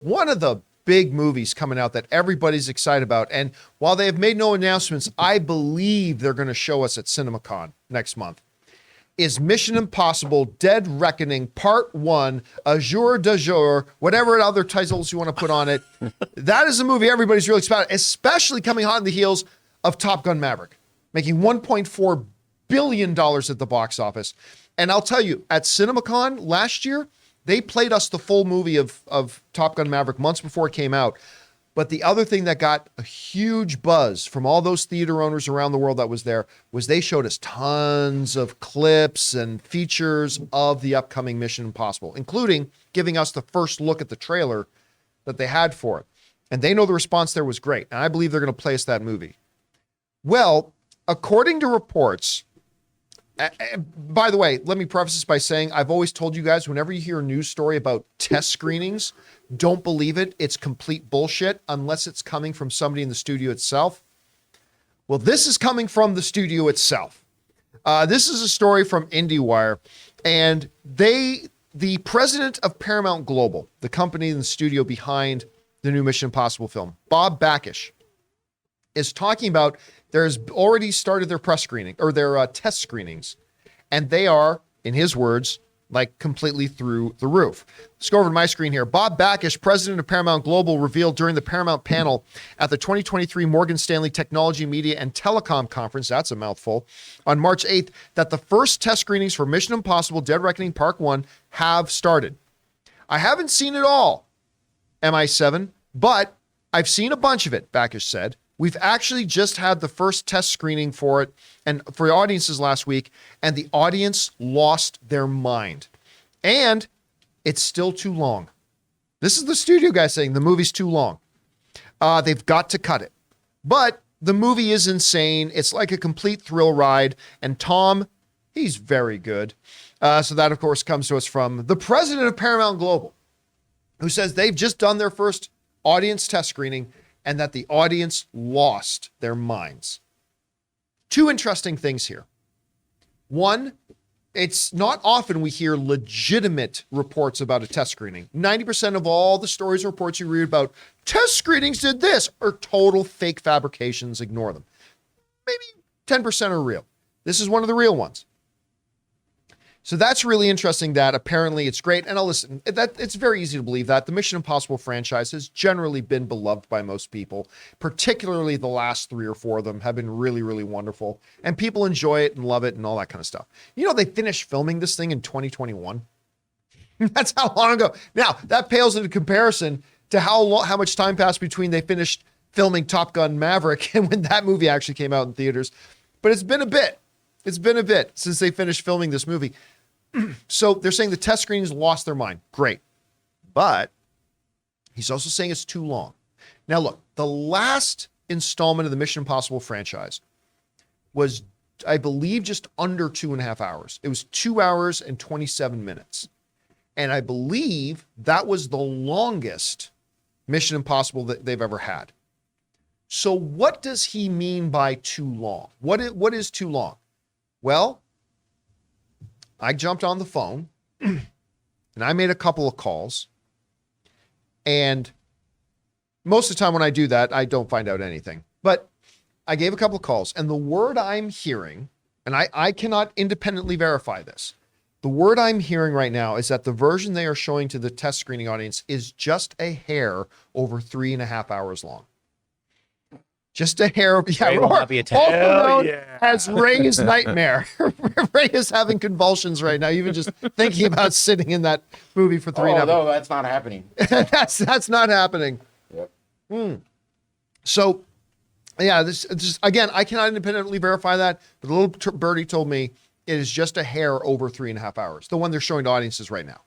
one of the big movies coming out that everybody's excited about. And while they have made no announcements, I believe they're going to show us at CinemaCon next month, is Mission Impossible Dead Reckoning Part 1, A Jour de Jour, whatever other titles you want to put on it. That is a movie everybody's really excited about, especially coming hot on the heels of Top Gun Maverick, making $1.4 billion at the box office. And I'll tell you, at CinemaCon last year, they played us the full movie of Top Gun Maverick months before it came out. But the other thing that got a huge buzz from all those theater owners around the world that was there was they showed us tons of clips and features of the upcoming Mission Impossible, including giving us the first look at the trailer that they had for it. And they know the response there was great. And I believe they're going to play us that movie. Well, according to reports, by the way, let me preface this by saying I've always told you guys, whenever you hear a news story about test screenings, don't believe it. It's complete bullshit unless it's coming from somebody in the studio itself. Well, this is coming from the studio itself. This is a story from IndieWire, and the president of Paramount Global, the company in the studio behind the new Mission Impossible film, Bob Bakish, is talking about there's already started their press screening or their test screenings, and they are, in his words, like completely through the roof. Let's go over to my screen here. Bob Bakish, president of Paramount Global, revealed during the Paramount panel at the 2023 Morgan Stanley Technology, Media, and Telecom Conference, that's a mouthful, on March 8th, that the first test screenings for Mission Impossible Dead Reckoning Part 1 have started. I haven't seen it all, MI7, but I've seen a bunch of it, Bakish said. We've actually just had the first test screening for it and for the audiences last week, and the audience lost their mind. And it's still too long. This is the studio guy saying the movie's too long. They've got to cut it. But the movie is insane. It's like a complete thrill ride. And Tom, he's very good. So that, of course, comes to us from the president of Paramount Global, who says they've just done their first audience test screening and that the audience lost their minds. Two interesting things here. One, it's not often we hear legitimate reports about a test screening. 90% of all the stories and reports you read about test screenings did this are total fake fabrications. Ignore them. Maybe 10% are real. This is one of the real ones. So that's really interesting that apparently it's great. And I'll listen, it's very easy to believe that the Mission Impossible franchise has generally been beloved by most people, particularly the last 3 or 4 of them have been really, really wonderful. And people enjoy it and love it and all that kind of stuff. You know, they finished filming this thing in 2021. That's how long ago. Now, that pales into comparison to how much time passed between they finished filming Top Gun Maverick and when that movie actually came out in theaters. But it's been a bit. It's been a bit since they finished filming this movie. So they're saying the test screenings lost their mind. Great. But he's also saying it's too long. Now, look, the last installment of the Mission Impossible franchise was, I believe, just under 2.5 hours. It was 2 hours and 27 minutes. And I believe that was the longest Mission Impossible that they've ever had. So what does he mean by too long? What is too long? Well, I jumped on the phone and I made a couple of calls. And most of the time when I do that, I don't find out anything. But I gave a couple of calls, and the word I'm hearing, and I cannot independently verify this, the word I'm hearing right now is that the version they are showing to the test screening audience is just a hair over 3.5 hours long. Just a hair. Yeah, also known as Ray's nightmare. Ray is having convulsions right now, even just thinking about sitting in that movie for 3.5 hours. No, that's not happening. that's not happening. Yep. So, yeah, this just, again, I cannot independently verify that, but the little birdie told me it is just a hair over 3.5 hours, the one they're showing to audiences right now.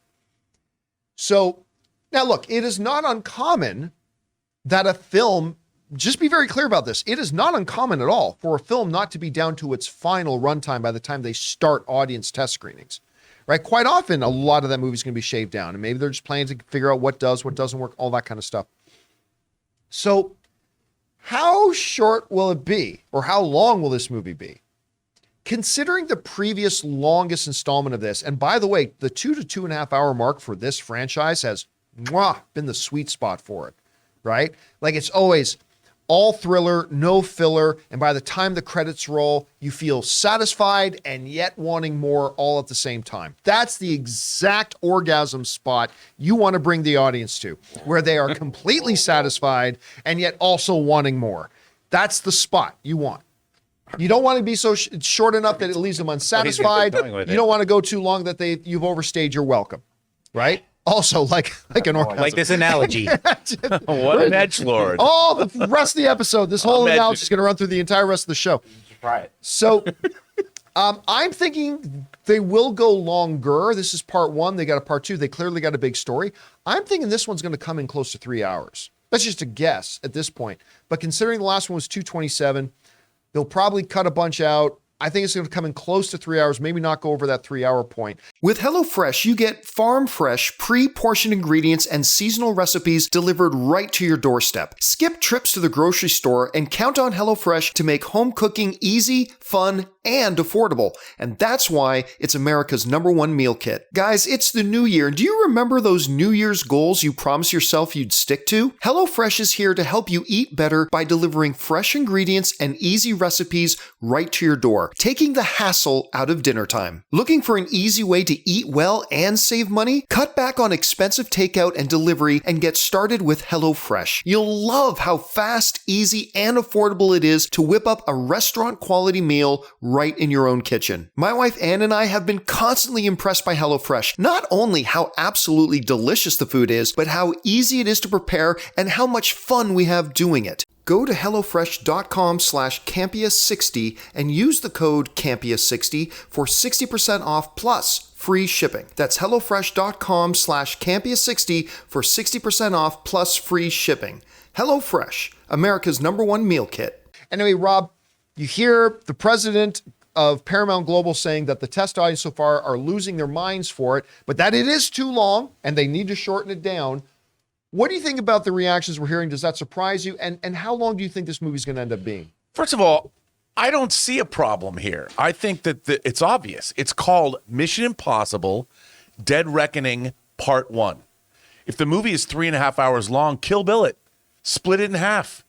So, now look, it is not uncommon that a film, just be very clear about this. It is not uncommon at all for a film not to be down to its final runtime by the time they start audience test screenings, right? Quite often, a lot of that movie is going to be shaved down, and maybe they're just planning to figure out what does, what doesn't work, all that kind of stuff. So how short will it be, or how long will this movie be? Considering the previous longest installment of this, and by the way, the 2 to 2.5 hour mark for this franchise has been the sweet spot for it, right? Like it's always all thriller, no filler, and by the time the credits roll, you feel satisfied and yet wanting more all at the same time. That's the exact orgasm spot you want to bring the audience to, where they are completely satisfied and yet also wanting more. That's the spot you want. You don't want to be so short enough that it leaves them unsatisfied. You don't want to go too long that you've overstayed your welcome, right? Also, like an orgasm. Like this analogy. What an edgelord. Oh, the rest of the episode, this whole analogy is going to run through the entire rest of the show. Try it. So I'm thinking they will go longer. This is part one. They got a part two. They clearly got a big story. I'm thinking this one's going to come in close to 3 hours. That's just a guess at this point. But considering the last one was 227, they'll probably cut a bunch out. I think it's going to come in close to 3 hours, maybe not go over that 3 hour point. With HelloFresh, you get farm fresh, pre-portioned ingredients and seasonal recipes delivered right to your doorstep. Skip trips to the grocery store and count on HelloFresh to make home cooking easy, fun, and affordable. And that's why it's America's #1 meal kit. Guys, it's the new year. Do you remember those New Year's goals you promised yourself you'd stick to? HelloFresh is here to help you eat better by delivering fresh ingredients and easy recipes right to your door, taking the hassle out of dinner time. Looking for an easy way to eat well and save money? Cut back on expensive takeout and delivery and get started with HelloFresh. You'll love how fast, easy, and affordable it is to whip up a restaurant-quality meal right in your own kitchen. My wife Ann and I have been constantly impressed by HelloFresh. Not only how absolutely delicious the food is, but how easy it is to prepare and how much fun we have doing it. Go to HelloFresh.com/Campea60 and use the code Campea60 for 60% off plus free shipping. That's HelloFresh.com/Campea60 for 60% off plus free shipping. HelloFresh, America's #1 meal kit. Anyway, Rob, you hear the president of Paramount Global saying that the test audience so far are losing their minds for it, but that it is too long and they need to shorten it down. What do you think about the reactions we're hearing? Does that surprise you? And how long do you think this movie's going to end up being? First of all, I don't see a problem here. I think that it's obvious. It's called Mission Impossible Dead Reckoning Part 1. If the movie is 3.5 hours long, Kill Bill it. Split it in half.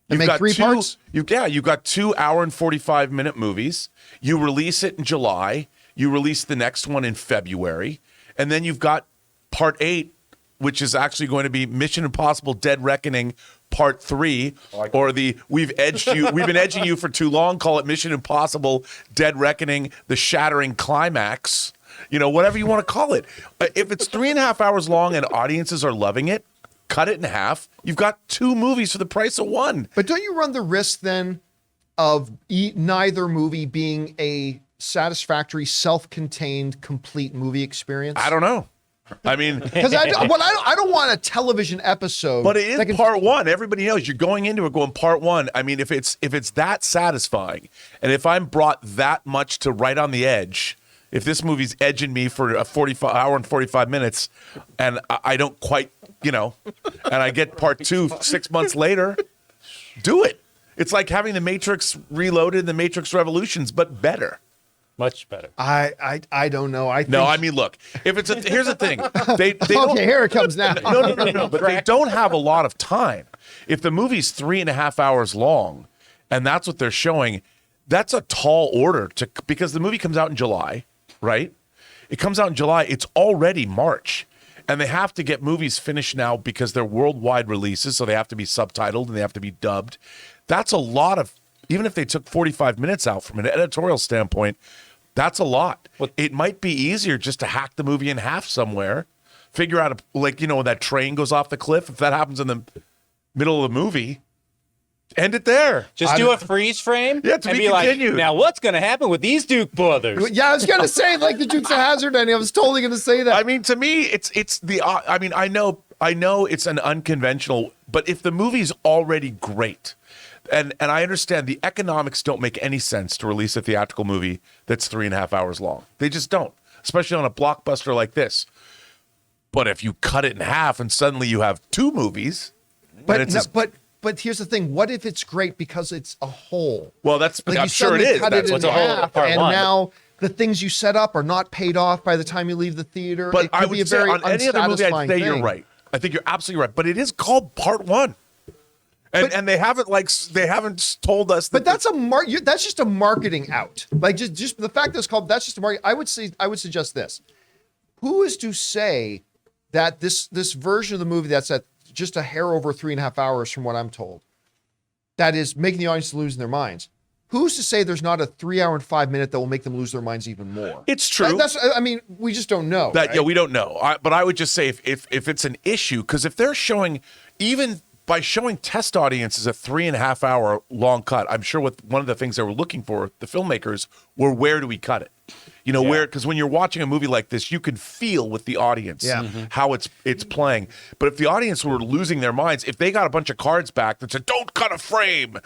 You've got three parts? You've got 2 hour and 45-minute movies. You release it in July. You release the next one in February. And then you've got Part 8, which is actually going to be Mission Impossible Dead Reckoning Part 3, or we've been edging you for too long, call it Mission Impossible Dead Reckoning, the Shattering Climax, whatever you want to call it. If it's 3.5 hours long and audiences are loving it, cut it in half. You've got 2 movies for the price of 1. But don't you run the risk then of neither movie being a satisfactory, self-contained, complete movie experience? I don't know. I mean, because I don't want a television episode. But it is part 1. Everybody knows you're going into it going part 1. I mean, if it's that satisfying, and if I'm brought that much to right on the edge, if this movie's edging me for a 45 hour and 45 minutes, and I don't quite, and I get part 2 6 months later, do it. It's like having the Matrix Reloaded, the Matrix Revolutions, but better. Much better. I don't know. I mean, look. If here's the thing. They don't, okay, here it comes now. No. But they don't have a lot of time. If the movie's 3.5 hours long, and that's what they're showing, that's a tall order because the movie comes out in July, right? It comes out in July. It's already March, and they have to get movies finished now because they're worldwide releases, so they have to be subtitled and they have to be dubbed. That's a lot of. Even if they took 45 minutes out from an editorial standpoint. That's a lot. It might be easier just to hack the movie in half somewhere, figure out, when that train goes off the cliff, if that happens in the middle of the movie, end it there. Just do a freeze frame and be continued. Like, now what's going to happen with these Duke brothers? Yeah, I was going to say, like the Dukes of Hazzard, and I was totally going to say that. I mean, to me, I know it's an unconventional, but if the movie's already great, and I understand the economics don't make any sense to release a theatrical movie that's 3.5 hours long. They just don't, especially on a blockbuster like this. But if you cut it in half and suddenly you have 2 movies, but here's the thing: what if it's great because it's a whole? Well, I'm sure it is. That's what's a whole half, part and 1. Now the things you set up are not paid off by the time you leave the theater. But it could I be would a say very on any other movie, I'd say unsatisfying you're thing. right. I think you're absolutely right. But it is called Part 1. And they haven't told us that. But that's just a marketing out. Like just the fact that it's called, that's just a marketing. I would suggest this. Who is to say that this version of the movie that's at just a hair over 3.5 hours from what I'm told, that is making the audience lose their minds? Who's to say there's not a 3 hour and 5 minute that will make them lose their minds even more? It's true. We just don't know. That, right? yeah, we don't know. But I would just say if it's an issue, because if they're showing, even by showing test audiences a 3.5 hour long cut, I'm sure one of the things they were looking for, the filmmakers, were where do we cut it? Where, because when you're watching a movie like this, you can feel with the audience how it's playing. But if the audience were losing their minds, if they got a bunch of cards back that said, don't cut a frame,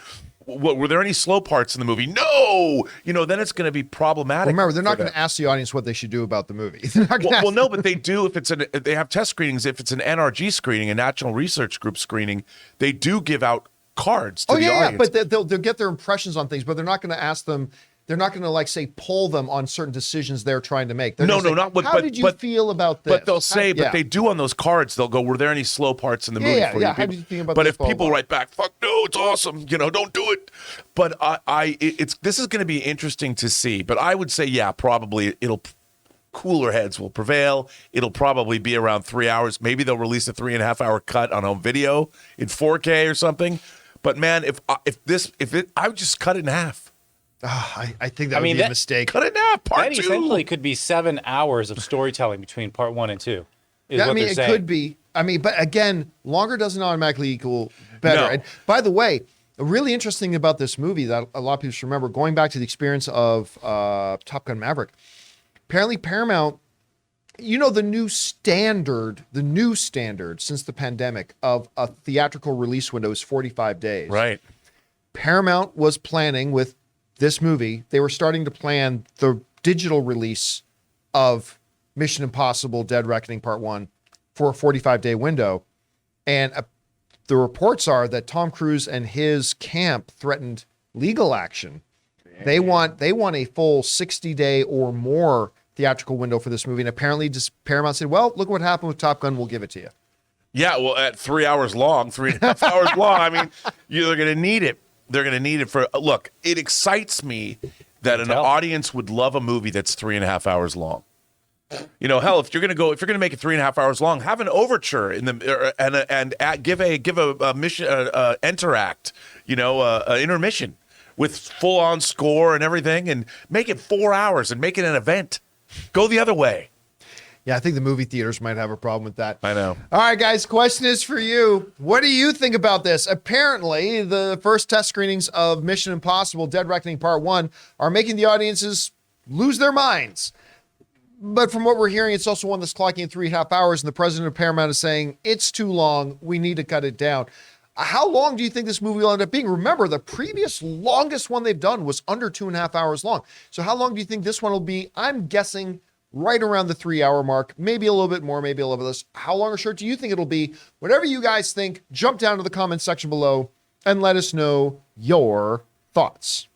were there any slow parts in the movie? No! Then it's going to be problematic. Remember, they're not going to ask the audience what they should do about the movie. No, but they do if they have test screenings. If it's an NRG screening, a National Research Group screening, they do give out cards to the audience. But they'll get their impressions on things, but they're not going to ask them. They're not going to say poll them on certain decisions they're trying to make. How did you feel about this? But they'll say, but they do on those cards. They'll go, were there any slow parts in the movie for you? How did you think about But this? if people write back, fuck no, it's awesome. Don't do it. But this is going to be interesting to see. But I would say, probably cooler heads will prevail. It'll probably be around 3 hours. Maybe they'll release a 3.5 hour cut on home video in 4K or something. But man, I would just cut it in half. I think that would be a mistake. Cut it in half. Part That 2 essentially could be 7 hours of storytelling between Part 1 and 2. It could be. But again, longer doesn't automatically equal better. No. And by the way, a really interesting thing about this movie that a lot of people should remember, going back to the experience of Top Gun Maverick, apparently Paramount, the new standard since the pandemic of a theatrical release window is 45 days. Right. Paramount was planning with this movie, they were starting to plan the digital release of Mission Impossible Dead Reckoning Part 1 for a 45-day window. And the reports are that Tom Cruise and his camp threatened legal action. They want a full 60-day or more theatrical window for this movie. And apparently Paramount said, well, look what happened with Top Gun. We'll give it to you. Yeah, well, at 3 hours long, 3.5 hours long, you're going to need it. They're going to need it for, look, it excites me that an audience would love a movie that's 3.5 hours long. Hell, if you're going to make it 3.5 hours long, have an overture in the and give a mission interact, an intermission with full on score and everything, and make it 4 hours and make it an event. Go the other way. Yeah, I think the movie theaters might have a problem with that. I know. All right, guys, question is for you. What do you think about this? Apparently, the first test screenings of Mission Impossible Dead Reckoning Part 1 are making the audiences lose their minds. But from what we're hearing, it's also one that's clocking in 3.5 hours, and the president of Paramount is saying, it's too long, we need to cut it down. How long do you think this movie will end up being? Remember, the previous longest one they've done was under 2.5 hours long. So how long do you think this one will be? I'm guessing right around the 3 hour mark, maybe a little bit more, maybe a little bit less. How long or short do you think it'll be? Whatever you guys think, jump down to the comments section below and let us know your thoughts.